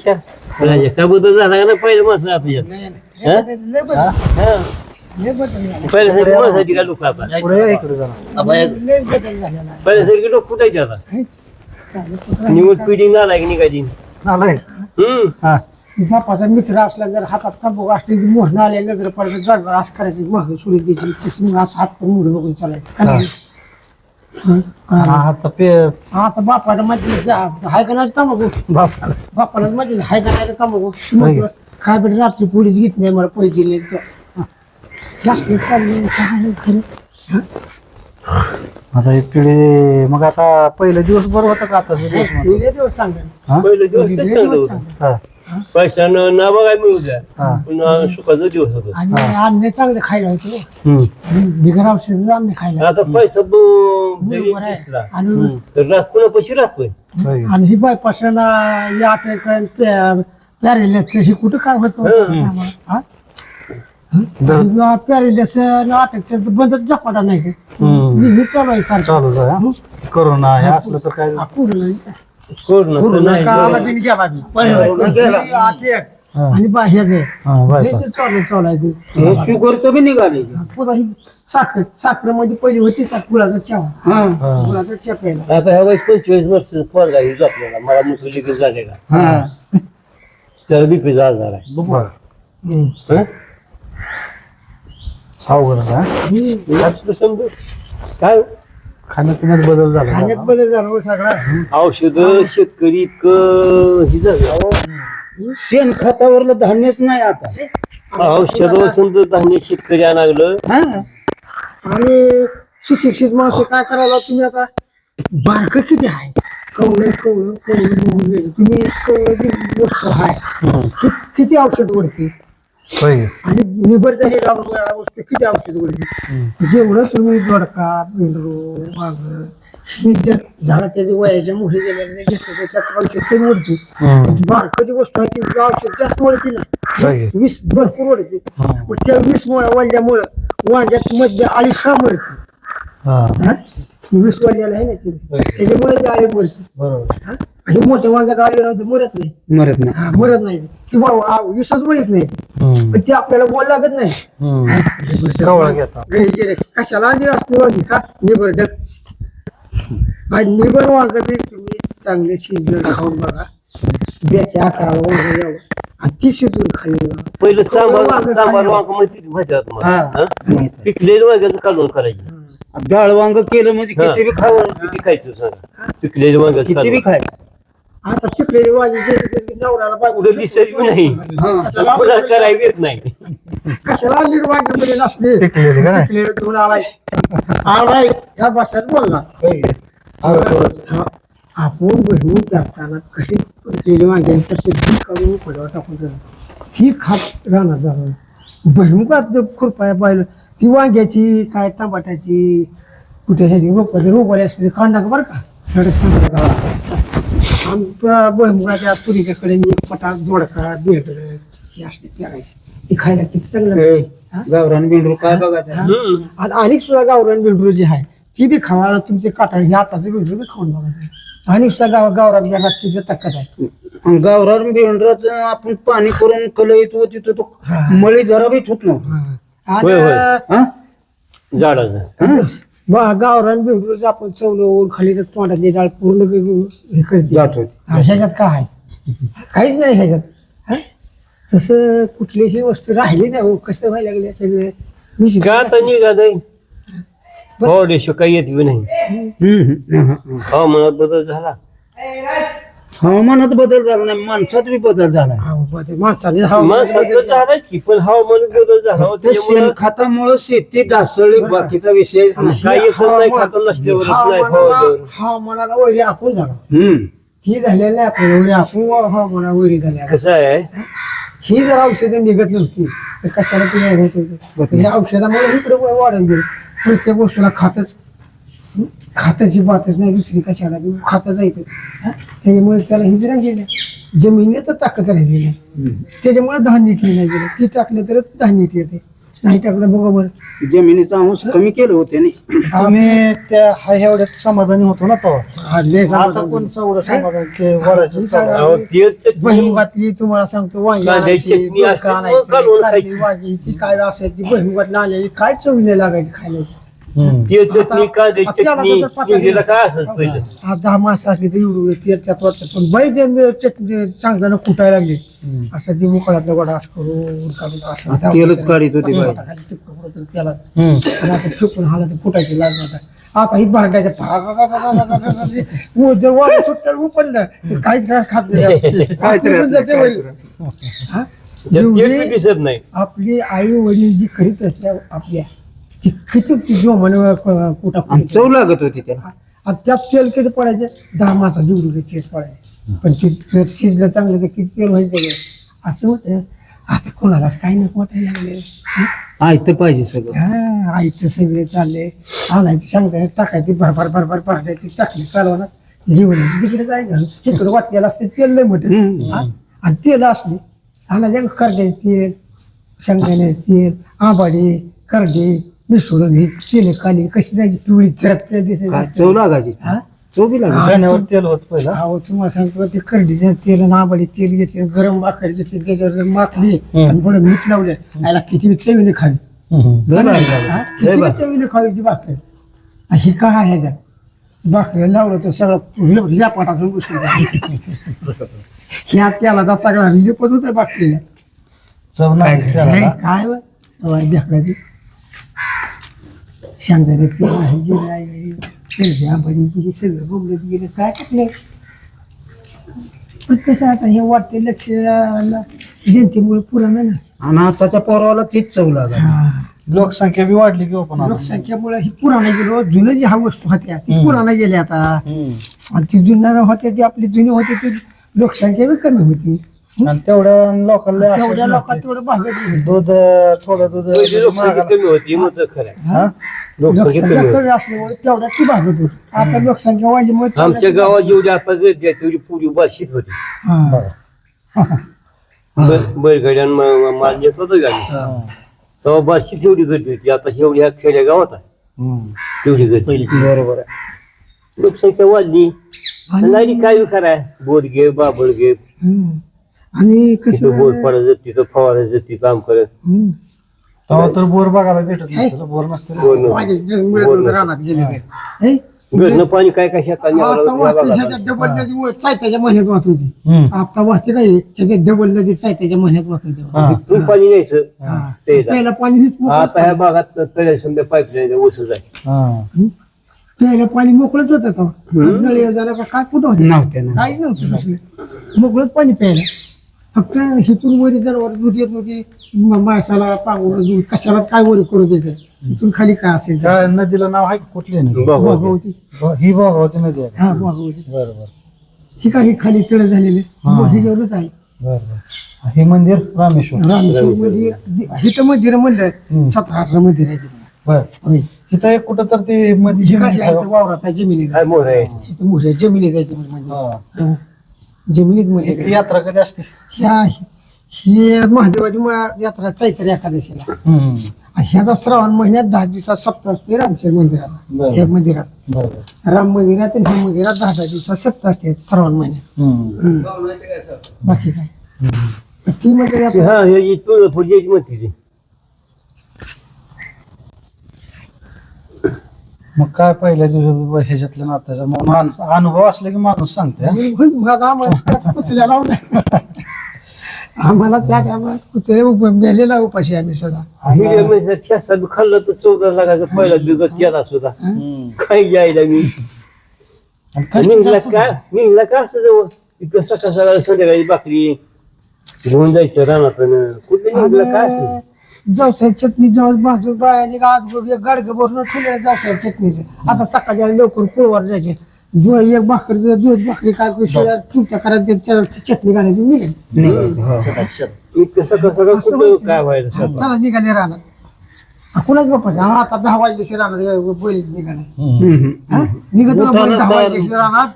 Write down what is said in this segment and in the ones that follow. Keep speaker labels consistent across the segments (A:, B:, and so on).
A: अच्छा काय बदल झाला का ना पहिल्या माणसं आपल्यात पहिल्यासारखी माणसाची का लोक आपण पहिल्यासारखी लोक कुठायचे आता निवड पिढी नालाय की निघायची
B: बापाचा मित्र असला जर हातात कांबूक असले की मोहन आले नगर पडत जागा असं करायची मग सोडून द्यायची मग असं हात पण मुलं बघून चालायचं आता बापाला माहिती हाय का नाही कामागो बापालाच माहिती हाय का नाही कामागो मग काय बेट रात्री पोलीस घेत नाही मला पैसे दिले जास्त चालले काय खरं
C: आता ही पिढी मग आता पहिले दिवस बरं होतं का आता
B: दिवस सांगा
A: पहिलं दिवस पैसा ना बघाय मिळू द्या पण सुखाचा दिवस होतो
B: आणि अन्न चांगलं खायला होतं बिगर औषध अन्न खायला
A: आता पैसा
B: बरोबर आहे. आणि
A: तर कुणापाशी राहतोय
B: आणि ही बायपासून या अटॅक पॅरेलिस हे कुठं काय होतं पॅरेलिस अटॅकच्या बंदच जपाटा नाही नेहमी चालू आहे सारखं
C: चालूच आहे कोरोना हे असलं तर काय
B: पूर्ण
A: कोरोना
B: आणि चालू आहे
D: शुगरचं बी निघाले
B: साखर मध्ये पहिली होती गुळाचा चहा गुळाचा चहा प्यायला
A: आता ह्या वयस 25 वर्ष पोरगा ही आपल्याला मला मोठं लिखित झाले का त्याला बीपीचा आजार आहे समजा काय
C: खाण्यापिण्यात बदल झाला
B: खाण्यात बदल झाला सगळा
A: औषध शेतकरी इतकं ही झालं
D: शेणखतावरलं धान्यच नाही आता
A: औषध वसंत धान्य शेतकरी लागलं
B: आणि सुशिक्षित माणसं काय करायला तुम्ही आता बारक किती आहे कवळं कवळं कवळं बघून घ्यायचं तुम्ही कवळं जी गोष्ट आहे किती औषध वरती आणि निबरच्या हे वस्तू किती औषध वरती जेवढं तुम्ही दोडका भेंडरू वाघ ही झाला त्याच्या वयाच्या मोठी गेलेल्या त्याच्यात औषध कमी वरती बारकाची वस्तू आहे ती औषध जास्त वळती ना वीस भरपूर वळते मग त्या 20 वाढल्यामुळं वांग्यात मध्ये आळी का मरते 20 वाढलेला आहे ना ती त्याच्यामुळे ते आळी मरते हे मोठ्या वांग्यात आळी नव्हते मरत नाही मरत नाही ती विषच वळीत नाही पण ते आपल्याला बोल लागत नाही घरी गेले कशाला आली असते वांगी का निबर डक आणि निबर वांग तरी तुम्ही चांगले शिजलं खाऊन बघा ब्याच्या आकाराला यावं आणि ती शिजून खाली
A: पहिलं सांबार वांग माहिती तुम्हाला पिकलेलं वांग्याचं कालवण करायचं
D: डाळ वांग केलं म्हणजे किती बी खावं
A: किती खायचं सांगा पिकलेलं वांग्याचं
D: किती बी खायचं
B: आता पिकलेली वांगी नवऱ्याला
A: कुठं
B: बायको
A: दिसत नाही करायला येत नाही
B: कशाला आली वांग्यामध्ये नसले पिकलेले घेऊन आलाय ह्या भाषेत बोलला आपण बहिणी टाकताना कशी पिकलेली वांग्यांच्या ती काढून पडवा टाकून ती खात राहणार झालं बहिमुखात खुरपाया पाहिलं ती वांग्याची काय टमाट्याची कुठे ह्याची रोपारी असते कांदा बरं का आमच्या बहिमुखाच्या पुरीच्याकडे मी पटाक दोडका बेड ही असते प्यारायची ती खायला किती चांगलं
D: गावरान बिंडरू काय बघायचं
B: आता अनेक सुद्धा गावरान बिंडरू जी आहे ती बी खावा तुमचे काटाळ हे आताचं बिंडरू बी खाऊन बघायचं अनेक सुद्धा गावरान बिंडात तिचं ताकद आहे
D: गावरान बिंडराचं आपण पाणी करून कलईत तिथं तो मळी जरा बी ठुत नव्हतं
A: झाडाचं
B: गावरान बिंडरू आपण चवलं खाली तर तोंडातली डाळ पूर्ण हे करते
D: जात होती
B: ह्याच्यात काय आहे काहीच नाही ह्याच्यात तसं कुठलीही वस्तू राहिली नाही कसं व्हायला लागले सगळे
A: का आता निघालय थोडेशो काही येत नाही हवामानात बदल झाला
D: हवामानात बदल झाला नाही माणसात बी बदल झाला
B: माणसाने
A: झालाच की पण हवामानात बदल झाला
D: खतामुळे शेती ढासळली बाकीचा विषय
A: काही नाही खातं नसल्यावर
B: हवामानाला वैरी आपण झाला ही झालेली नाही आपल्याला वैरी आपण हवामाना वैरी झाल्या
A: कसं आहे
B: ही जर औषधं निघत नव्हती तर कशाला ती होत होती या औषधामुळे इकडे वाढत गेली प्रत्येक गोष्टीला खाताची बातच नाही दुसरी कशाला खातं जायचं त्याच्यामुळे त्याला हिच नाही गेल्या जमिनीत ताकद राहिली नाही त्याच्यामुळे धान्य नाही गेलं ती टाकलं तर धान्य येते नाही टाकलं बघा बरं.
D: जमिनीचा अंश कमी केलं होते नाही.
C: तुम्ही त्या हा एवढ्यात समाधानी होतो ना तेव्हा.
B: आज लय
C: आता
B: समाधान.
C: कोण एवढं समाधान की वडाचं
B: काय
C: चालू.
A: अहो, तेल चटणी,
B: बहिमुगातली तुम्हाला सांगतो वांगी
A: कांद्याची
B: आणायची,
A: चटणी
B: दोडका
A: असते,
B: आणायचं,
A: कालवण
B: कारली,
A: खायची.
B: वांगी ती काय असेल ती बहिमुगातली आणलेली काय चवीने लागायची खायला.
C: हम्म.
A: तेल चटणी कांद्याची
B: आता
A: चटणी
B: त्याला तर
A: निघलेलं काय असत पहिलं.
B: आज 10 माणसं असली तर एवढं तेल त्यात वाटतं, पण बाई ते चटणी चांगल्यानं कुटायला लागली असं ती मुकळातला वडा असं करून काढून असं
D: तेलच काढीत होती बाई.
B: खाली टिपकं पडतं त्याला.
C: हम्म.
B: पण आता चुकून हाला तर फुटायची लागणार आता ही भांडायचं जर वारं सुटलं उपडलं तर काहीच खात नाही.
D: काय तरी
B: निघून जाते वरी. हा?
A: त्यात तेल
B: एवढी
A: बी दिसत नाही.
B: आपली आई वडील जी करीत असल्या आपल्या ती किती जो म्हणे कुठं
D: आणि चव लागत होती त्याला.
B: आणि त्यात तेल किती पडायचे 10 मासा जेवढी तेल पडायचे पण ते जर शिजलं चांगलं तर किती तेल व्हायचं त्याच्यात. असं होतं आता कोणालाच काही नको वाटायला लागले.
D: आयत पाहिजे सगळं.
B: हा आईचं सगळे चालले आणायची सांगता टाकायची भरभर भरभर भरडायची टाकली कालवणार जेवणाची तिकडे जाय घालून तिकडे वाटलेलं असते तेल लय मोठं. आणि तेल असले आणायचे करडे तेल शेंगदाणे तेल आंबाडी करडे मिसळून ही तेल काली कशी जायची पिवळी चरत तेल
D: काय
B: दिसायची.
D: चव लागायची.
B: हा
D: चव बी लागायची.
C: खाण्यावर तेल होत पहिला.
B: अहो तुम्हाला सांगतो ते करडीचं तेल आणि आंबाडी तेल घेतले गरम भाकर घेतली त्याच्यावर जर माखली आणि थोडं मीठ लावलं याला किती बी चवीने खावी. हा? किती बी चवीने खावी ती भाकर. आणि ही काय आहे ह्याच्यात भाकरी लावलं तर सगळं ल्यापाटातून घुसून ह्या त्याला सगळा लिपत होता भाकरीला.
C: चव नाही त्याला.
B: काय भाकराची शेंगदाणे तेल आहे जिरे आहे आंबाडी गेली सगळं बोंबलत गेलं काय टाकलं. पण कसं आता हे वाटते लक्ष जनतेमुळे पुरा नाही ना.
D: आणि आताच्या पोराला तीच चव लागत.
C: लोकसंख्या बी वाढली की पण आता.
B: लोकसंख्येमुळे ही पुराणा गेलो जुनं जी ह्या वस्तू होत्या ती पुराणा गेल्या आता.
C: हम्म.
B: आणि ती जुन्या होत्या ती आपली जुनी होती ती लोकसंख्या बी कमी होती.
C: आणि तेवढ्या लोकांना असं
B: तेवढ्या
C: नव्हते.
B: लोकांना तेवढं भागत नाही.
C: दूध थोडं दूध
A: पहिली लोकसंख्या
C: महागाला.
A: कमी होती मग तर खरं आहे.
C: हा?
A: लोकसंख्या कमी
B: लोकसंख्या
A: होती.
B: कमी असल्यामुळे तेवढ्या ती भागत होती. आता लोकसंख्या वाढल्यामुळे तेवढ्या
A: आमच्या
B: ती
A: गावात जेवढी आता गर्दी आहे तेवढी पूर्वी बाशीत होती.
B: हा.
A: बैलगाड्यान माल येत होतं गाडी
C: हा.
A: तेव्हा बाशी तेवढी गर्दी होती. आता एवढी ह्या खेड्या गावात आहे
C: हम्म.
A: तेवढी गर्दी.
D: बरोबर आहे.
A: लोकसंख्या वाढली
B: आणि-
A: नाही काय कराय बोडगे बाबडगे
B: हम्म. आणि कसं
A: तिथं बोर
B: झालं,
A: पडायचं तिथं फवारायचं ती काम करत.
B: हम्म.
C: तेव्हा तर बोर बघायला भेटत नसतं. बोर नसते ना.
A: बोर नव्हतं.
B: माझ्या मिळत रानात गेले तर. हे?
A: घरनं पाणी काय कशा
B: आता वाहते ह्याच्यात डबल नदी चायत्याच्या महिन्यात वाहत होती.
C: हम्म.
B: आता वाहते नाही ह्याच्यात डबल नदी चायत्याच्या महिन्यात वाहत होती.
C: हा.
A: पाणी न्यायचं
B: हा.
A: ते
B: प्यायला पाणी हीच मोकळंच
A: आता ह्या भागात तळ्या समजा पाईपलाईन उसच आहे.
C: हा.
B: हं? प्यायला पाणी मोकळंच होतं तेव्हा. नळ योजना का काय कुठं होतं
D: नव्हत्या ना.
B: काहीच नव्हतं तसलं मोकळंच पाणी प्यायला. फक्त हिथून वरी जनावर दूध येत होती माणसाला पांगून दूध कशालाच काय वरी करू द्यायचं. इथून खाली काय असेल ते.
C: काय नदीला नाव आहे का? कुठली नदी?
A: बघा.
B: भोगवती.
C: ही भोगावती नदी आहे.
B: हा भोगवती.
C: बरोबर
B: ही काही खाली तळ झालेले
C: हा.
B: हे जेवढंच आहे.
C: बरोबर. हे मंदिर रामेश्वर.
B: रामेश्वर मंदिर हिथं मंदिर म्हणलं
C: हम्म.
B: 17-18 मंदिर आहे तिथं.
C: बर.
B: होय.
C: इथं एक कुठं तर ते मध्ये
B: हे काय आहे, इथं वावरात आहे जमिनीत
A: काय मोर आहे
B: इथं मोठ्या जमिनीत आहे ते मंदिर.
C: हा.
B: हा. जमिनीत
C: इथली
B: मध्ये
C: यात्रा कधी असते?
B: ह्या ही महादेवाची यात्रा चैत्र एकादशीला.
C: हम्म.
B: आणि ह्याचा श्रावण महिन्यात 10 दिवसात सप्ताह असते रामशेर मंदिराला.
C: बरं.
B: ह्या मंदिरात
C: बरोबर.
B: राम मंदिरात आणि ह्या मंदिरात 10 दिवसात सप्ताह असते श्रावण महिन्यात.
C: हम्म.
B: बाकी काय ती मंदिर यात्रा
A: हा हे तुळजापूरची म्हणते ती.
C: मग काय पहिल्या दिवशी ह्याच्यातल्या नात्याचा मग माणूस अनुभव असले की माणूस सांगते. हा?
B: होय, मग आता आम्हाला त्यात कुचल्या लावल्या आम्हाला त्या टायमात कुचल्या मेलेला उपाशी आम्ही सदा.
A: मी म्हणजे ठेसा बी खाल्ला तर 14 लाखाचा पहिला बिगत गेला सुद्धा
C: हम्म.
A: काही जायला मी
C: आणि कष्ट
A: निघला
C: जास्त
A: का निघला का असं जवळ इतकं सकाळ सकाळ संध्याकाळी भाकरी घेऊन जायचं रानात कुठे निघला काय असं?
B: जावसाई चटणी जवळ भाजून बायाने आज गाडगं भरून ठेवलेलं जावसाई चटणीचं. आता सकाळच्या लवकर कुळवर जायचे एक भाकरी दूध भाकरी काय तुमच्या करायचं त्याला चटणी घालायची निघेल.
A: इतकं सकाळ सकाळ कुठं काय व्हायला सकाळ.
B: चला निघाले राहणार कुणाच बापाचे हा आता 10 वाजल्याशी राहणार बैल निघाले. हा? निघत होता बैल 10 वाजल्याशी राहणार.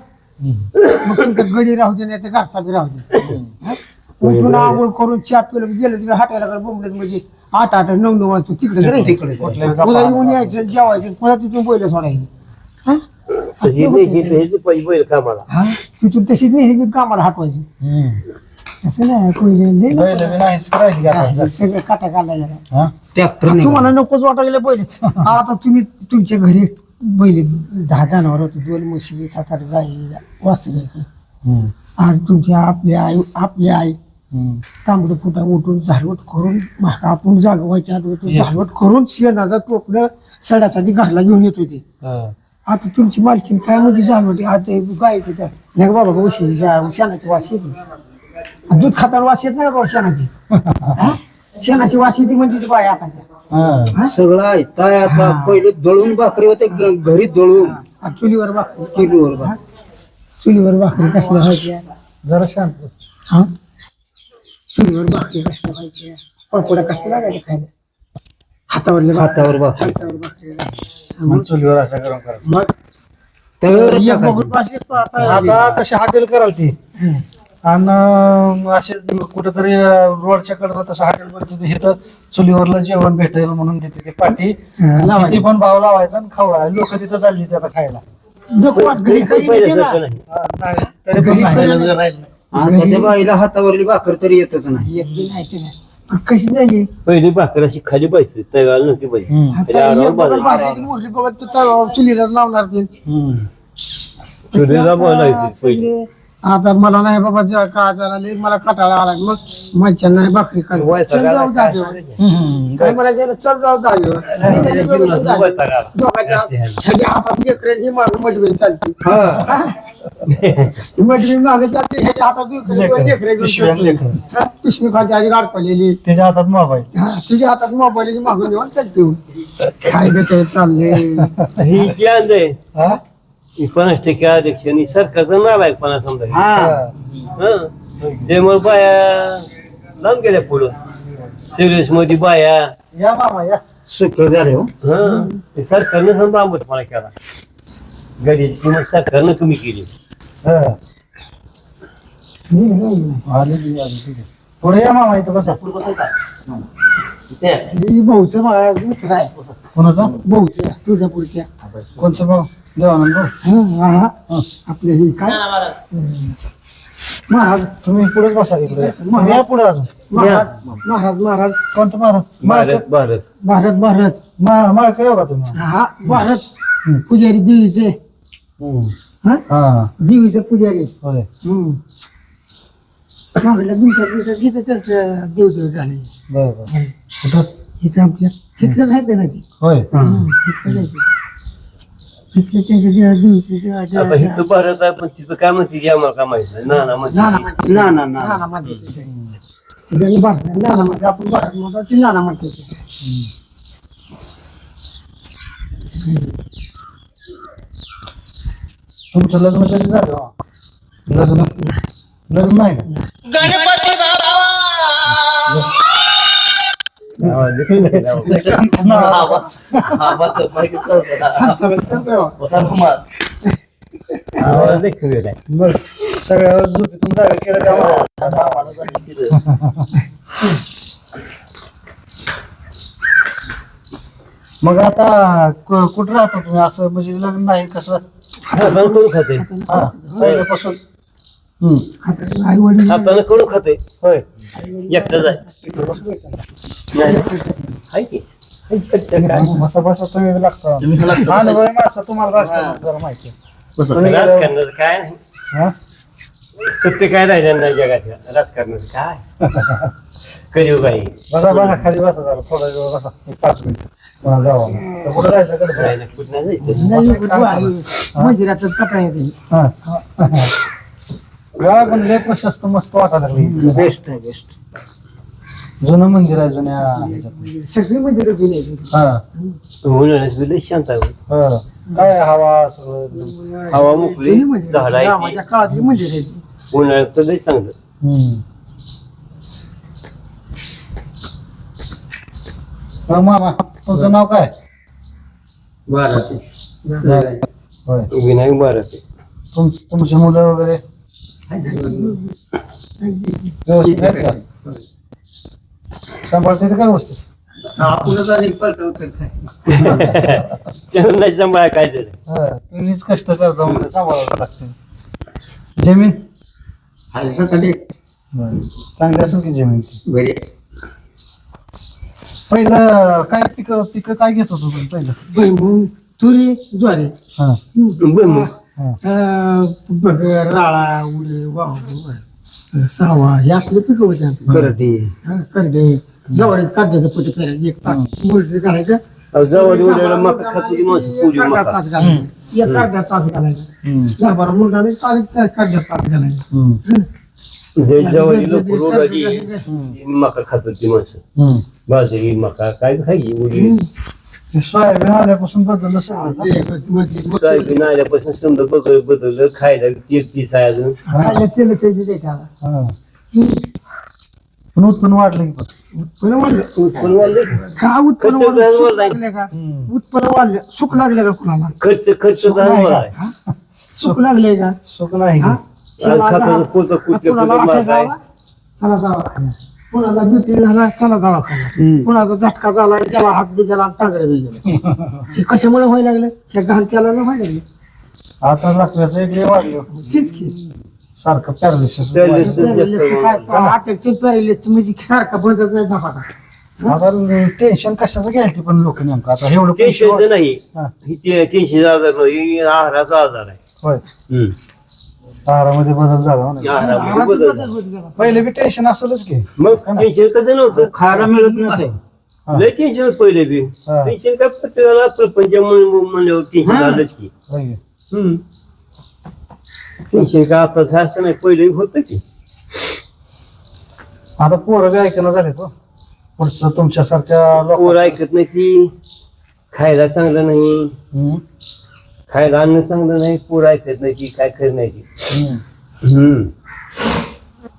B: मग तुमच्या गडी राहू दे नाही तर घरचा बी राहू दे. हा? उठून आंघोळ करून चहा पिलं गेलं तिकडे हाटायला बोंबलत म्हणजे 8-9 वाजतो तिकडे पुन्हा येऊन यायचं जेवायचं पुन्हा तिथून बैल सोडायची हा?
A: तशी नाही बैल कामाला
B: हा तिथून तशीच नाही कामाला हाटवायची असं नाही पहिले
C: नाहीच करायची आता.
B: सगळं काटा काढला जरा
C: हा?
D: ट्रॅक्टर
B: तुम्हाला नकोच वाटायला बैल आता तुम्ही तुमच्या घरी बैल 10 जनावर होते 2 म्हशी 7-8 गाई वासरे आज तुमची आपली आई तांबडं फुटा उठून झाडवट करून आपण जागवायच्या आधी झाडवट करून शेणाला टोपलं सड्यासाठी घरला घेऊन येत होते आता तुमची मालकीन काय मध्ये जाणवते आता गायचं त्या नाही बाबा वशी शेणाची वास येते दूध खाताना वास येत नाही बाबा शेणाची हा? शेणाची वास येते म्हणजे बाय आता
D: सगळं ऐकताय आता पहिले दळून भाकरी होते घरी दळून
B: चुलीवर भाकरी
D: किलोवर भाकरी.
B: चुलीवर भाकरी कसल्या व्हायच्या
C: जरा शांत
B: हा चुलीवर भाकरी कसल्या व्हायच्या पळपोड्या कसल्या लागायच्या खायला
D: हातावर भाकरी
B: हातावर भाकरी
C: मग चुलीवर असं गरम करायचं.
B: मग
D: तव्यावर
B: एक
D: टाकायची.
B: बघून बसले तो आता
C: आता तशी हॉटेल कराल ती आणि असे कुठेतरी रोडच्या कडला तसं हॉटेल करायचं हे तर चुलीवरला जेवण भेटेल म्हणून तिथे ती पाठी
B: लावायची.
C: किती पण भाव लावायचा आणि खावायला लोक तिथं चालली ते आता खायला
B: नको वाट घरी घरी येते ना.
A: पहिल्यासारखं नाही
C: तरी पण नाही.
D: आता त्या बाईला हातावरली भाकर तरी येतच नाही
B: एक दिन आहे ते नाही. पण कशी झाली
A: पहिली भाकर अशी खाली पाहिजे तव्याला नव्हती पाहिजे
C: हम्म.
A: त्याच्या आडवं
B: एक बघत
A: बाजूला.
B: भाजली मोरली बघत तो चुलीला लावणार ते
C: हम्म.
A: चुलीला बोलायची पहिली
B: सगळे आता मला नाही बाबा का जरा लई मला कटाळा आला मग माझ्या नाही भाकरी कर
A: वैताग
B: चल जाऊ
A: आला.
B: जाऊ
C: हम्म.
B: काय मला गेलं चल जाऊ जाऊ
A: जीवनाचं वैताग आला.
B: दोघांच्या हातात लेकरं ही मागं मटवेल चालते मटवी मागे चालते ह्याच्या हातात लेकरं
C: पिशव्या आणि लेकरं.
B: घेऊन पिशवी खाली आधी गाड पडलेली
C: त्याच्या हातात मोबाईल
B: तुझ्या हातात मोबाईल मागून घेऊन चालते काय बेटे चालले
A: ही जी आणलंय
C: हा?
A: 50% अध्यक्षांनी सरकारचं नालायकपणा समजा
D: हा
A: ते मग बाया लावून गेल्या पुढं सिरियस मध्ये बाया
C: या मामा या
D: सुखर झाले हो
A: ते सरकारनं समजा आंबटपणा केला गाडीची किंमत सरकारनं कमी केली
C: हा. आली ती, आली, ठीक आहे. पुढे या मामा इथं बसा
B: भाऊचं मला मित्र आहे
C: कोणाचं
B: भाऊचं तुळजापूरच्या
C: कोणचं भाऊ देवानंद भाऊ
B: आपले हे काय महाराज
C: तुम्ही पुढेच बसा इकडे या पुढे अजून
B: महाराज
C: कोणतं महाराज
A: भारत भारत
B: भारत भारत
C: माळ केलं का तुम्ही
B: हा भारत पुजारी देवीचे हा
C: हा
B: देवीचे पुजारी
C: होय
B: मागल्या 2-4 दिवसात इथं त्यांचं देवदेव झाले
C: बरं बरं कुठं
B: इथं आपल्या तिथलंच आहे ना ते
C: होय
B: तिथलं नाही ते. तिथलं त्यांच्या देवीचे
A: आता इथं भारत आहे पण तिथं काय म्हणते आम्हाला काय माहित नाही नाना म्हणते
B: नाना म्हणते नाना म्हणते आपण भारत म्हणतो ते नाना म्हणते
C: तुमचं लग्न कधी झालं लग्न लग्न नाही का मग सगळ्या झोपेतून जागा केलं मग आता कुठं राहता तुम्ही असं म्हणजे लग्न नाही कसं
A: करून खाते
C: हा पहिल्यापासून
B: आई वडील
A: हातानं करून खाते
C: होय
A: एकटं जाय नाही हाय की काय
C: बसा बसा तुम्ही लागता अनुभव आहे माझा तुम्हाला राजकारणाचं जरा माहिती आहे. तुम्ही गेल्यावर-
A: राजकारणाचं काय नाही
C: हा?
A: सत्य काय राहिलं नाही जगाच्या राजकारणाचं काय करीव काही
C: बसा बसा खाली बसा जरा थोडा वेळ बसा 5 मिनिट पुन्हा जाऊ आम्ही. तर कुठं जायचं कडे
A: नाही, नाही, कुठं नाही जायचं.
B: मंदिरातच कपडा येते
C: हा गाव पण लय प्रशस्त मस्त वाटायला लागली
D: बेस्ट आहे बेस्ट
C: जुनं मंदिर आहे जुन्या ह्याच्यातलं.
B: सगळी मंदिरं जुनी आहेत.
C: हा
A: उन्हाळ्यात बी लय शांत आहे
C: हा. काय हवा सगळं
A: हवा मोकळी
B: जुनी मंदिरं
A: झाड
B: आहेत.
A: आहे
B: रामाच्या काळातली मंदिर आहेत
A: उन्हाळ्यात तर लय चांगलं
C: मग मामा तुमचं नाव काय
A: भारत
C: होय
A: विनायक भारत
C: तुमची मुलं वगैरे व्यवस्थित आहेत का? सांभाळते काय व्यवस्थित?
D: आपणच अनेक पलटवत काय
A: त्यांना नाही सांभाळा काय झालं.
C: तुम्हीच कष्ट करता म्हणजे सांभाळावं लागतं. जमीन
D: हाय सकाळी
C: चांगली असेल की जमीन ती?
D: बरे
C: पहिलं काय पिकं काय घेत होतो तुम्ही पहिलं?
B: भुईमूग, तुरी, ज्वारी,
C: हा
A: भुईमूग.
B: राळा, उडे, वाहू, सावा हे असले पिकं होते आमची.
D: करडे
B: करडे, जवारी काढण्याचं पटी करायचं 1 तास मुलगी घालायचं.
A: जवळ उद्याला मका खात होती माणसं पूर्वी
B: काढण्यात
A: मका.
B: तास घालायचं, 1 काढण्यात तास घालायचं. 10-12 मुलगाने काढण्यात तास घालायचं.
A: जवळ लोक रोगाची मका खात होती माणसं. बाजरी मका काय खायची उडी.
C: ते सोयाबीन आल्यापासून बदललं सगळं.
A: सोयाबीन आल्यापासून समजा बदललं खायला तेच तीस आहे अजून.
B: खायला तेल त्याची ते खायला.
C: हा. पण उत्पन्न वाढलं की पण.
B: उत्पन्न वाढलं.
A: उत्पन्न वाढलं.
B: का उत्पन्न
A: खर्च
B: वाढलं? सुख
A: वाढलाय.
B: लागलं का? उत्पन्न वाढलं, सुख लागलं का कुणाला?
A: खर्च झाला.
B: सुख लागले का?
C: सुख नाही
B: हा?
C: की.
A: खातं कुठं कुठल्या
B: कुणाला
A: कुठे
B: वाटायचं
A: मागाय.
B: बाबा? चला दवाखान्यात. कुणाला दुधी झाला चला दवाखान्यात. कुणाचा झटका झाला त्याला हात बी गेला टांगडे बी गेले. हे कशामुळे व्हायला लागलं? त्या घाण त्याला नाही व्हायला लागलं.
C: आता लाकडाचं एक वाढलं
B: तीच की
C: सारखं पॅरालिसिस.
B: अटॅकचे पॅरेलिस म्हणजे सारखा बंदच नाही झपाटा.
C: आता टेन्शन कशाचं घ्यायला ती पण लोक नेमकं आता एवढं पैसे
A: टेन्शनचं नाही.
C: हा.
A: टेन्शन आजार नाही, आहाराचा आजार आहे.
C: होय
A: हम्म.
C: आहारामध्ये बदल झाला हो ना.
A: आहारामध्ये बदल झाला.
C: पहिले बी टेन्शन असेलच की.
A: मग टेन्शन कसं नव्हतं.
D: खायला मिळत नव्हतं.
A: लय टेन्शन होतं पहिले बी.
C: हा.
A: टेन्शन काय प्रत्येकाला प्रपंच म्हणल्यावर टेन्शन आलंच की.
C: होय की.
A: हम्म. टेन्शन काय आता असं नाही, पहिले होतं की.
C: आता पोरं बी ऐकणं झाले तो पुढचं तुमच्यासारख्या
A: पोर
C: लोक.
A: ऐकत नाही ती. खायला चांगलं नाही, खायला अन्न चांगलं नाही, पोर ऐकत नाही ती. काय खरं नाही ती. हम्म.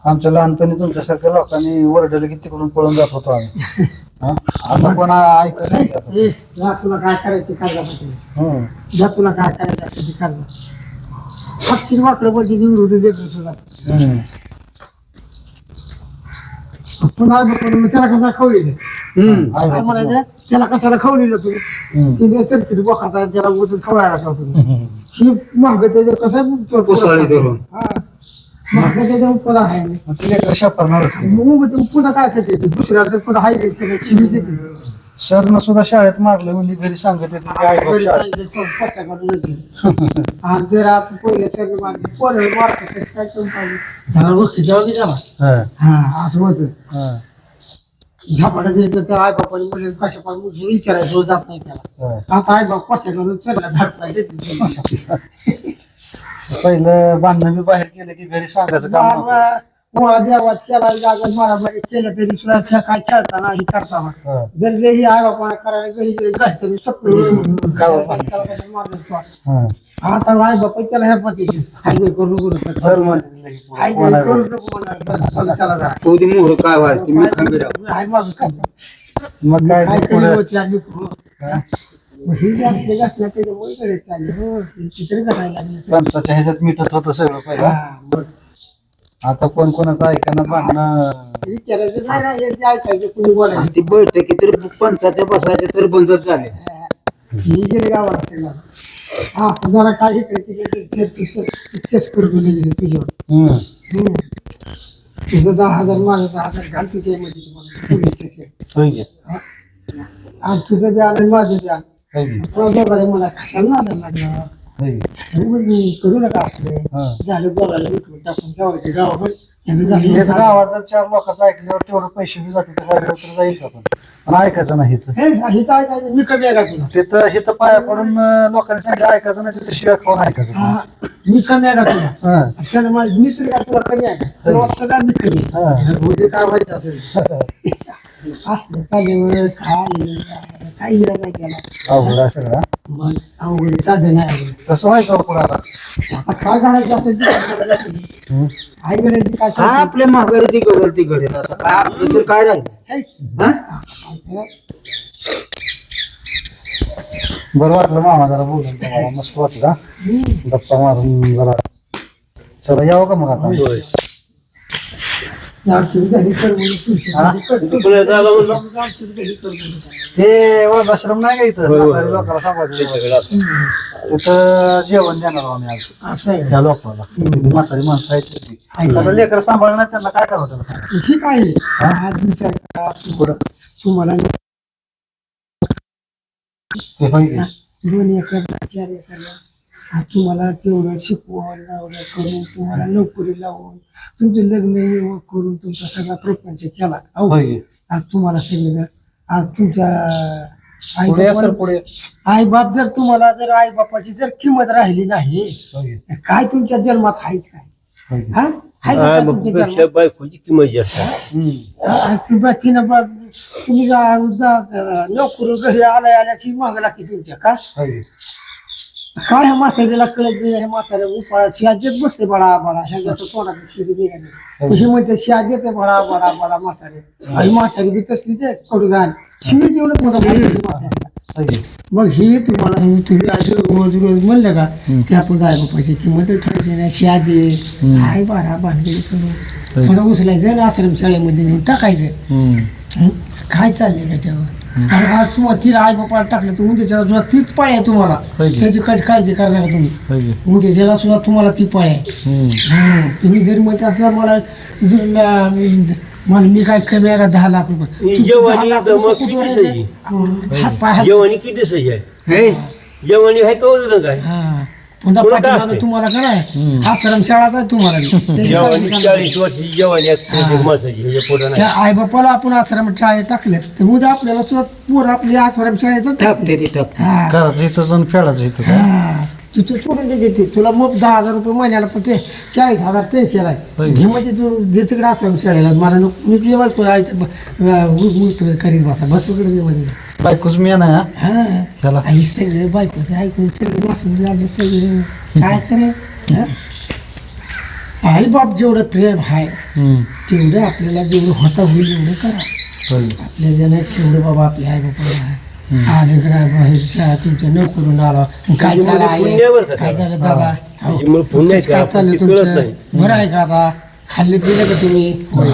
C: आमच्या लहानपणी तुमच्यासारख्या लोकांनी ओरडलं की तिकडून पळून जात होतो आम्ही. हा? आता कोणा ऐकत नाही आता.
B: ए, जा तुला काय करायचं कर्जा पाहिजे.
C: हम्म.
B: जा तुला काय करायचं असेल ते कर्जा. पक्षी वाकडं बोलते निवडून देतो सुद्धा.
C: हम्म.
B: पुन्हा मग त्याला कसा खवलेलं
C: आई
B: काय
C: बाप.
B: म्हणायचं त्याला कशाला खवलेलं तू
C: हम्म.
B: तिने तरकीट बोखाचा त्याला उचल खवळायला ठेवतो ही महाग त्याचं कसं
D: पुसाळी धरून.
B: महाग त्याच्या पुन्हा आहे
C: मग तिला एकदा शापरणारच की.
B: मग ते पुन्हा काय करते ते दुसऱ्या तर पुन्हा हाय त्याला शिवीच देते.
C: सरनं सुद्धा शाळेत मारलं म्हणजे घरी सांगत येते की आई बाप
B: घरी
C: शाळेत.
B: सांगितलं, पैसा काढून देते. आणि जर आपण पहिले सगळं मारले पोरं मारतात कसं काय करून पाहिजे त्याला ओळखी जाऊ दे त्याला.
C: हा.
B: हा असं होतं.
C: हा.
B: झापाडा द्यायचं तर आई बापाने मुली कशा पण विचारायचं जात नाही त्याला.
C: हा.
B: आता आई बाप कशा करून सगळ्या झाडपाय देते.
C: पहिलं बांधणं बी बाहेर केलं की घरी सांगायचं काम नव्हतं.
B: मुळा देवात त्याला जागा मारामारी केलं तरी सुद्धा काय खेळताना हे करताना
C: हा.
B: जर लई आई बापाने करायला घरी घरी जायचं सगळं
C: हा.
B: आता आई बापा त्याला ह्या पती हायवे करू
C: चल म्हणले की पुढं
B: हायवे
C: कोणा
B: करू
C: घरी.
B: नको म्हणा त्याला जा.
D: तो ती मोहर काय व्हायची मी खंबीर आहे.
B: हाय माझं काय
C: मग काय
B: काय
C: ते
B: केली
C: पुढं.
B: होती आणि मग ही जी असले घटना त्याच्यामुळे कडे चालली हो हे चित्र करायला लागले
C: माणसाच्या ह्याच्यात मिटत होतं सगळं पहिलं.
B: मग
C: आता कोण कोणाचं ऐकायला बांधणं.
B: विचारायचं नाही ना हे ऐकायचं कुणी बोलायचं.
D: ती बैठकी तर पंचाच्या बसायच्या तर बंदच झाले.
B: ही गेली गावात असेल ना. हा जरा काय इकडे तिकडे केस करून दिली तुझ्यावर.
C: हम्म.
B: तुझं 10,000 माझं 10,000 घाल तुझ्यामध्ये तुम्हाला पोलीस स्टेशन.
C: होय की.
B: आणि तुझं बी आलं माझं बी आलं.
C: होय की.
B: दोघांना मला कशाला आलं लागलं
C: होय की.
B: मी करू नका असले
C: हा.
B: झालं बोलायला भेटून टाकून ठेवायचे गावाकडे याचं झालं हे
C: हेच
B: झालं.
C: गावात जर 4 लोकांचं ऐकल्यावर तेवढं पैसे बी जाते तर काय तर जाईल का पण. पण ऐकायचं नाही इथं.
B: हे काय काय मी कमी आहे का तुला
C: तिथं हिथं पाया पडून लोकांनी सांगितलं ऐकायचं नाही तिथं शिव्या खाऊन ऐकायचं.
B: हा, मी कमी आहे का तुला
C: हा.
B: त्याला माझी मित्र का तुला कमी आहे का तुला वाटतं का मी कमी आहे?
C: हा.
B: उद्या काय व्हायचं असेल असलं चालेल काय हिरा नाही केला
C: अवघड आहे सगळं.
B: मग अवघड साधं नाही अवघड.
C: कसं व्हायचं पुढे आता.
B: आता काय करायचं असेल ते करायला लागतं.
C: हम्म.
B: आईकडे ते काय
D: हा
B: सांगते?
D: आपल्या माघारी ती घडेल ती घडेल. आता काय आपलं तर काय राहील.
B: हे,
D: हा?
B: काय करायचं?
C: बरं वाटलं मामा जरा बोलून तुम्हाला मस्त वाटलं. हा. गप्पा मारून जरा चला यावं का मग आता
A: होय.
B: आमची झाली करमणूक, तुमची
C: हा?
B: झाली करमणूक.
A: पुण्यात आला म्हणलं.
B: आमची झाली करमणूक.
C: ते वृद्धाश्रम नाही का इथं
A: होय, होय.
C: म्हातारी लोकांना सांभाळायचं
A: त्याच्याकडे आता.
C: तिथं जेवण देणार आहोत आम्ही आज
B: असं आहे का?
C: त्या लोकांना म्हातारी माणसं आहेत ती. आता लेकर सांभाळणार त्यांना काय करावं त्याला सांगा.
B: ठीक आहे आज विचार करा तुम्हाला
C: ते पाहिजे
B: 2 एकरला 4 एकरला आज तुम्हाला तेवढं शिकवून लावलं करून तुम्हाला नोकरी लावून तुमचं लग्न करून तुमचा सगळा प्रपंच केला अहो
C: पाहिजे
B: आज तुम्हाला सगळं आज तुमच्या
C: पुढे या सर
B: आई
C: पुढे
B: आई बाप जर तुम्हाला जर आई बापाची जर किंमत राहिली नाही
C: पाहिजे
B: काय तुमच्या जन्मात आहेच काय
C: पाहिजे
B: हा हाय का
A: हा,
B: काय
A: मग
B: तुमच्या
A: पेक्षा
B: जन्मात
A: बायकोची किंमत जास्त आहे.
B: तिनं बघ तुम्ही नोकरी घरी आल्याची माग लागते तुमच्या का
C: पाहिजे
B: काय ह्या म्हातारीला कळत नाही ह्या म्हाताऱ्या उपाय शियाजेत बसते बडा बडा ह्याच्या तोंडात शिरी निघाली कशी म्हणते शियाजेत बडा बडा बडा म्हातारे आणि म्हातारी बी तसलीच आहे कडूगान शिवी देऊन म्हातारीला
C: पाहिजे
B: मग ही तुम्हाला तुम्ही आज रोज रोज म्हणलं का ते आपण गाय बापाची किंमत ठेवायची नाही शियादे हाय बारा भानगडी करून मला उचलायचं आणि आश्रम शाळेमध्ये नेऊन टाकायचं हं? काय चाललंय त्याच्यावर आणि आज तुम्हाला तिला आई बापाला टाकलं तर उद्याच्याला सुद्धा तीच पाळी आहे तुम्हाला
C: पाहिजे.
B: त्याची कशी काळजी करणार तुम्ही
C: पाहिजे
B: उद्याच्याला सुद्धा तुम्हाला ती पाळी आहे तुम्ही जरी म्हणत असला मला मला मी काय कमी आहे का 10 लाख रुपये
A: ही
B: तुमचे 10
A: जेवणी
B: लाख
A: तर मग
B: रुपये कुठवर
A: किती
B: येते? हात पाय हात
A: जेवणी किती दिवसाची आहे जेवणी आहे तो काय
B: हा पुन्हा
A: पुढं काय
B: पाठीमागं
A: असतंय?
B: तुम्हाला काय आश्रम शाळाच आहे तुम्हाला त्याची काळजी
A: जेवणी
B: करणार.
A: 40 वर्षाची जेवणी आहे मासाची ह्याच्या पुढे नाही
B: त्या आई बापाला आपण आश्रम शाळेत टाकले तर उद्या आपल्याला सुद्धा पोर आपली आश्रम शाळेत
D: टाकते ती टाकते
B: हा
C: घराचं इथंच आणि फेडायचं इथंच
B: हा. तिथं सोडून ते देते तुला मग 10,000 रुपये महिन्याला पण ते 40,000 पेन्शन आहे
C: होय.
B: घे म्हणजे तू दे तिकडे आश्रम शाळेला मला नको मी तुझ्या बायको आयचं करीत बसा बस तिकडे दे मध्ये
C: बायकोच मी नाही हा
B: हा
C: ह्याला
B: आई सगळे बायकोचं ऐकून सगळे वाचून लागले सगळे काय करे हा? आई बाप जेवढं प्रेम आहे तेवढं आपल्याला जेवढं होता होईल एवढं करा
C: पाहिजे
B: आपल्या जणात तेवढं बाबा आपल्या आई बापा आले बाहेर शाळा तुमच्या न करून आला काय चाललं
A: पुण्यावर
B: आहे
A: का
B: काय झालं दादा हो.
A: मग पुण्य
B: कसं काय चाललं
A: ते कळत
B: तुमचं
A: नाही.
B: बरं आहे का आता खाल्ले पिले का तुम्ही होय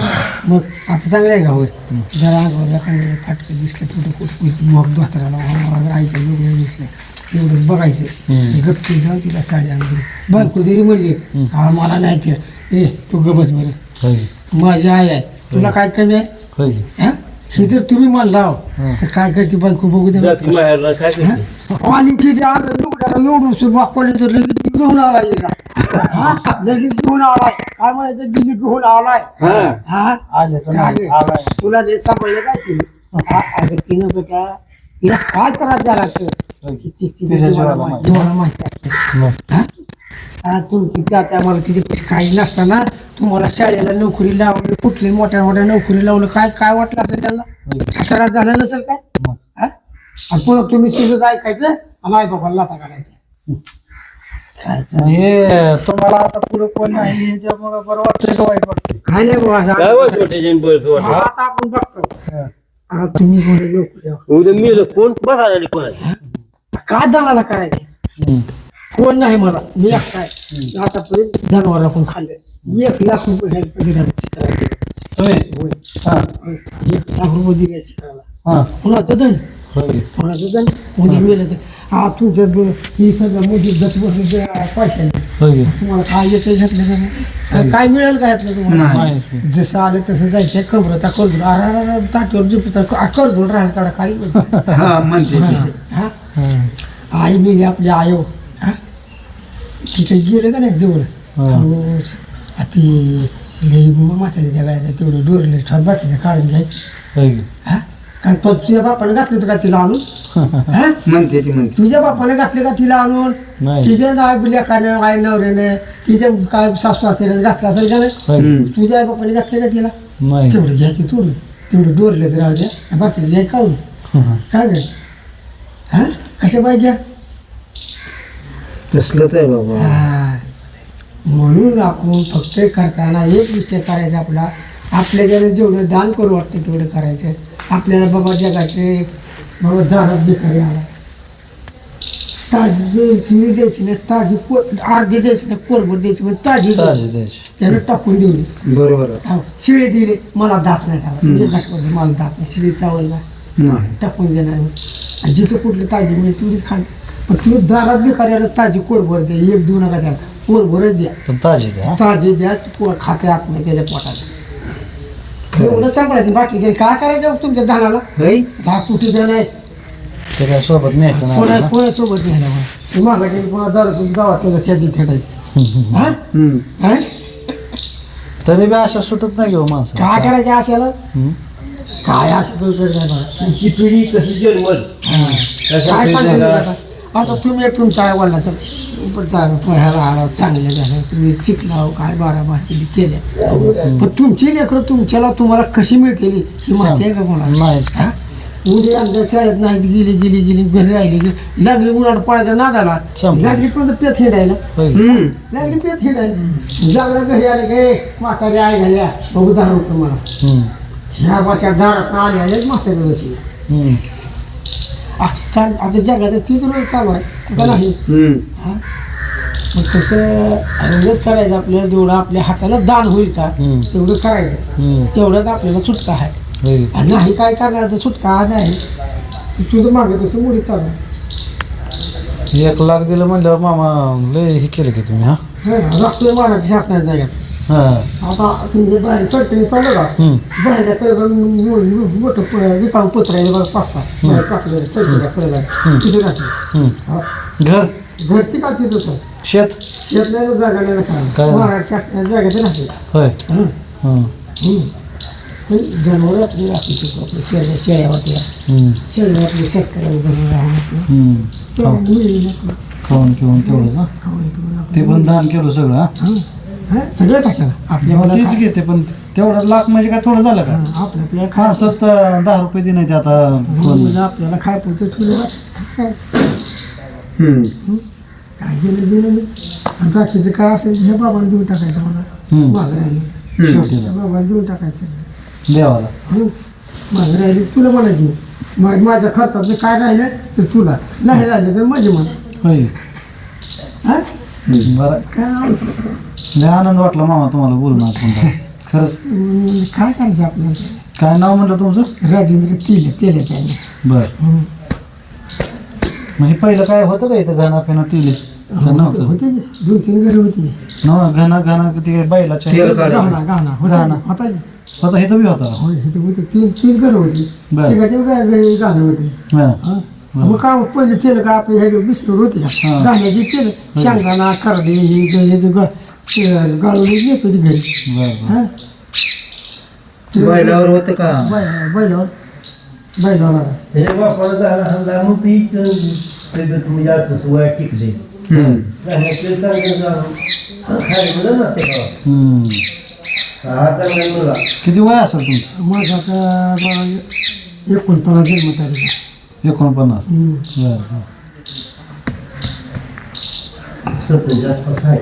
B: मग आता चांगलं आहे का होय जरा अंगावर खाल्लं फाटकं दिसलं थोडं कुठं मग धोतराला राहायचं वेगळं दिसलं तेवढं बघायचं गपची जाऊ तिला साडी आणली बायको जरी म्हणली हा मला नाही ते ए तू गबस बरं
C: पाहिजे
B: माझी आई आहे तुला काय कमी आहे
C: पाहिजे
B: हा? हे जर तुम्ही म्हणला हो, तर काय करते बायको बघू दे
A: जाती माहेरला काय करते
B: आणि किती आलं लुगड्याला एवढं सुरुवात पडली तर लगेच घेऊन आलाय लगेच घेऊन आलाय काय म्हणायचं लगेच घेऊन आलाय हा
C: आले तर नाही आलाय
B: तुला जे सांभाळलं काय ते अगं तिनं बघा तिला काय त्रास झाला असं किती
C: तिच्या जीवाला
B: जीवाला माहिती असते हा? हा, तुमची त्या मला तिचे काही नसताना तुम्हाला शाळेला नोकरी लावली कुठली मोठ्या मोठ्या नोकरी लावलं काय काय वाटलं असेल त्यांना त्रास झाला नसेल काय हा? आणि पुन्हा तुम्ही तिथं ऐकायचं आणि आई बाबाला लाथा करायचं काय
C: हे तुम्हाला आता पुढे कोण नाही ह्याच्यामुळे बरं वाटतंय का वाईट वाटतंय
B: काय नाही बाबा
A: काय
B: आता
A: वाटतं त्याच्याने बरं वाटतं
B: आपण बघतो तुम्ही कोणी नोकरी
A: उद्या मी कोण बघायला आली कोणाची
B: काय दलाला करायचे कोण नाही मला मी काय आतापर्यंत जनावरला पण खाल्ले 1 लाख रुपये शिकायला
C: तुम्ही
B: होय
C: हा
B: 1 लाख रुपये दिले शिकायला
C: हा
B: कुणाचं धन
C: होय
B: कोणाचं जण मुली मिळत हा तुमच्या ही सगळं मोठी 10 वर्षाच्या पैशाने
C: होय
B: तुम्हाला काय येतं घेतलं का नाही? काय मिळेल का यातलं तुम्हाला
C: नाही.
B: जसं आलं तसं जायचं कमरता करदूर अरा ताटीवर झोपता करदूर राहिलं तेवढा काळी
D: हा म्हणते ती.
B: हा आई मिली आपली आयो हा तिथे गेलं का नाही जवळ रोज ती लई म्हातारी जगायचं तेवढं डोरले ठर बाकीचं काढून घ्यायचं
C: होय
B: हा कारण तो तुझ्या बापाने घातलं होतं का तिला आणून हा
D: म्हणते ती म्हणते
B: तुझ्या बापाने घातले का तिला आणून
C: नाही.
B: तिच्या आई लेखाने आई नवऱ्याने तिच्या काय सासू सासऱ्याने घातला असेल का नाही तुझ्या आई बापाने घातले का तिला
C: नाही
B: तेवढं घ्या की तोडून तेवढं डोरले तर राहू द्या बाकीचं घ्या काढून काय गे हा कशा पाहिजे घ्या
D: तसलंच आहे बाबा
B: हा. म्हणून आपण फक्त करताना एक विषय करायचा आपला आपल्या ज्याने जेवढं दान करू वाटतं तेवढं करायचं आपल्याला बाबा जगाचे बाबा दारात बेकारी आला ताजी शिळी द्यायची नाही, ताजी अर्धी द्यायची नाही, कोरभर द्यायची म्हणजे ताजी
C: ताजी द्यायची.
B: त्यानं टाकून देऊन
D: बरोबर आहे.
B: शिळे दिले, मला दात नाही त्याला म्हणजे दाखवलं, मला दात नाही, शिळी चावलला
D: नाही.
B: टाकून देणार नाही. आणि जिथं कुठली ताजी म्हणजे तेवढीच खाण. पण तुम्ही दारात बी कार्याला ताजी कोरभर द्या, एक देऊ नका त्याला, कोरभरच द्या,
C: पण ताजी द्या.
B: ताजी द्या, खाते आत्म त्याच्या पोटात एवढं सांभाळायचं. बाकीचे काय करायचं तुमच्या धानाला?
D: होय?
B: 10 कोटी जण आहेत,
C: ते काय सोबत न्यायचं नाही ना.
B: कोणासोबत घ्यायला मागायचे गावात त्याला शेती खेळायची. हा?
D: हम्म.
B: हा?
C: तरी बी अशा सुटत नाही घेऊ माणसं.
B: काय करायचं अशाला? काय असं
A: तुमची पिढी कशी जन्मल
B: काय सांगू आता? आता तुम्ही तुमच्या वडिलाचं ह्याला चांगले झालं, तुम्ही शिकला काय 12 केल्या, पण तुमची लेकरं तुम्हाला कशी मिळतील ही माहिती आहे का कोणाला?
C: नाही.
B: हा? उद्या आमच्या शाळेत नाहीच गेली घरी राहिली की लागली उन्हाळ पडायचा नादाला,
C: संपलं.
B: लागली पण पेत हिंडायला,
C: होय.
B: लागली पेत हिंडायला, जागरण घरी आले गे म्हातारी आई घाल्या बघू 10 रुपये मला ह्या भाषा दारात आले आलेच म्हातारी वर्षी असं चाल. आता जगाचं तीच रोज चालू आहे कुठं नाही. हा? मग तसं रोजच करायचं आपल्याला, जेवढं आपल्या हाताला दान होईल का तेवढं करायचं, तेवढंच आपल्याला सुटका आहे.
C: होय.
B: आणि नाही काय करणार तर सुटका नाही, तुझं मागं तसं मुली चालू आहे.
C: 1 लाख दिलं म्हणल्यावर मामा लय हे केलं की तुम्ही. हा
B: राष्ट्रीय मराठी शासनाच्या जाग्यात
C: हा.
B: आता तुम्ही बाहेर चटणी चाललं का बाहेरकडे मोठं रिकाम पत्र आहे बघा 5-6 टाकलं चटणीला तिथे टाकलं
C: घर
B: घर ती का तिथं होतं
C: शेत.
B: शेतला जागा नाही
C: काय?
B: का मराठी शासनाच्या जागेत राहते.
C: होय.
B: जनावर आपली आपली शेळ्या होत्या, शेळ्या आपली शेतकऱ्याला
C: खाऊन पिऊन तेवढंच. हा ते पण दान केलं सगळं. हा
B: सगळं कशाला आपल्याला
C: तेच घेते, पण तेवढं लाख म्हणजे काय थोडं झालं का?
B: आपल्याला
C: हा 10 रुपये दे नाही ते आता कोण.
B: आपल्याला खाय पुरतं ठेवलं काय गेलं गेलं नाही. आणि बाकीचं काय असेल हे बाबाला देऊन टाकायचं मला, मागं राहिली
C: शेवटी
B: बाबाला देऊन टाकायचं.
C: देवाला.
B: मागं राहिली तुला म्हणायची, माझ्या खर्चात काय राहिलं तर तुला, नाही राहिलं तर माझे म्हण.
C: होय.
B: हा
C: बरं.
B: काय
C: लय आनंद वाटला मामा तुम्हाला बोलून आज तुमचा. खरंच.
B: काय करायचं आपल्याला?
C: काय नाव म्हणलं तुमचं?
B: राजेंद्र तेले त्याने.
C: बरं. मग हे पहिलं काय होतं का इथं घाणा पिणं तिली नव्हतं?
B: होते 2-3 घरं होती.
C: घाणा ते बैलाच्या
B: गाणा होता
C: होता हे तर बी होता.
B: होय इथे होते 3 घरं होती.
C: बरं.
B: तिघाच्या घरी गाणं होते.
C: हा.
B: मग काय पहिले तेल का आपले ह्याच्या बिस्कुट होते का गाण्याची तेल शेंगाणा करडे हे गाळून येत होती घरी.
C: बरं.
B: हा
D: बैलावर होतं का?
B: बैलावर
A: हे वापरत झाला मग ती तुम्ही जास्त वया टिकले खायला ना ते हा चांगला मुलगा.
C: किती वय असेल तुमचं?
B: माझा आता 49 जन्मतारीख.
C: 49. बरं.
A: सत्तर जास्त आहे.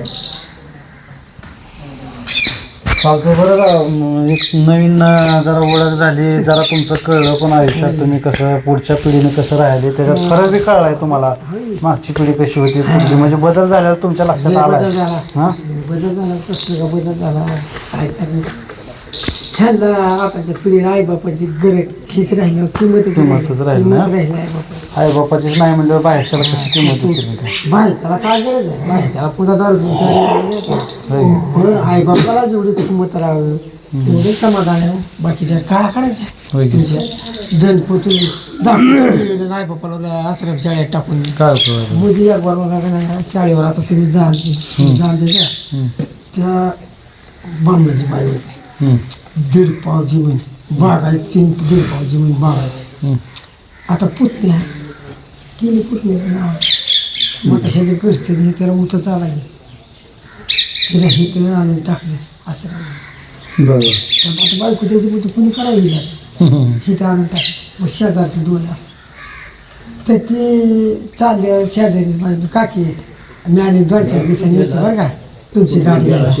C: चालतं. बरं का, एक नवीन जरा ओळख झाली, जरा तुमचं कळलं पण आयुष्यात तुम्ही कसं पुढच्या पिढीने कसं राहिले त्याच्यात फरक बी कळलाय तुम्हाला. मागची पिढी कशी होती पुढची, म्हणजे बदल झाल्यावर तुमच्या लक्षात आला. हा
B: बदल झाला कसं का बदल झाला काय करणार. छान आताच्या पिढीला आई बापाची गरज हीच राहिली,
C: किंमतच राहिली ना.
B: राहिली आई बापा.
C: आई बापाचीच नाही म्हणल्यावर बाहेरच्याला कशी किंमत होती काय?
B: बाहेरच्याला काय गरज आहे, बाहेरच्याला पुन्हा आई बापाला जेवढी किंमत राहावी तेवढे समाधान आहे. बाकीच्या काय करायचं
C: होय की?
B: तुमच्या धन पोतून दाखवून आई बापाला आश्रम शाळेत टाकून
C: काय होतं?
B: मोदी एक बार बघा का नाही शाळेवर आता तुम्ही जाण द्यायच्या त्या बांबळाची बाई होती. 1.5 पाव जमीन बाग आहे, 3-1.5 पाव जमीन बाग आहे. आता पुतण्या केली पुतण्याचं नाव, मग आता ह्याचं घरचं हे त्याला उतच आला तिला हे ते आणून टाकले असं.
D: बरोबर.
B: तर आता बायको त्याची पुढे कुणी करावी लागेल हिथं आणून टाकलं. मग शेजारची 2 असतात तर ती चालले शेजारी बाजू काकी मी आणि 2-4 दिवसांनी येते बरं का तुमची गाडी घ्यायला.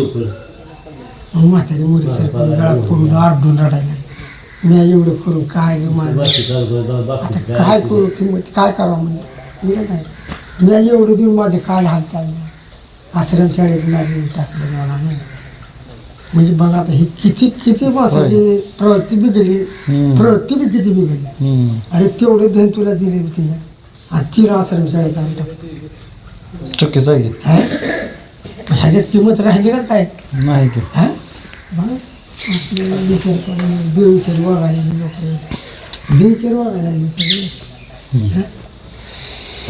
B: मग म्हातारी मुली सरकून गळा करून आरडून रडायला. मी एवढं करून काय ग मला आता काय करू ती मग काय करावं म्हणजे काय मी एवढं देऊन माझे काय हाल चालले आश्रम शाळेत नाही टाकले मला नाही. म्हणजे बघा आता ही किती किती माणसाची प्रवृत्ती बिघडली, प्रवृत्ती बी किती बिघडली. अरे तेवढे धन तुला दिले तिने आणि तिला आश्रम शाळेत आम्ही टाकतो.
C: चुकीचं आहे की.
B: ह्याच्यात किंमत राहिली का काय?
C: नाही की.
B: हा बघा आपले विचार करून बेविचार वागायला लोक बेविचार वागायला लागले सगळे.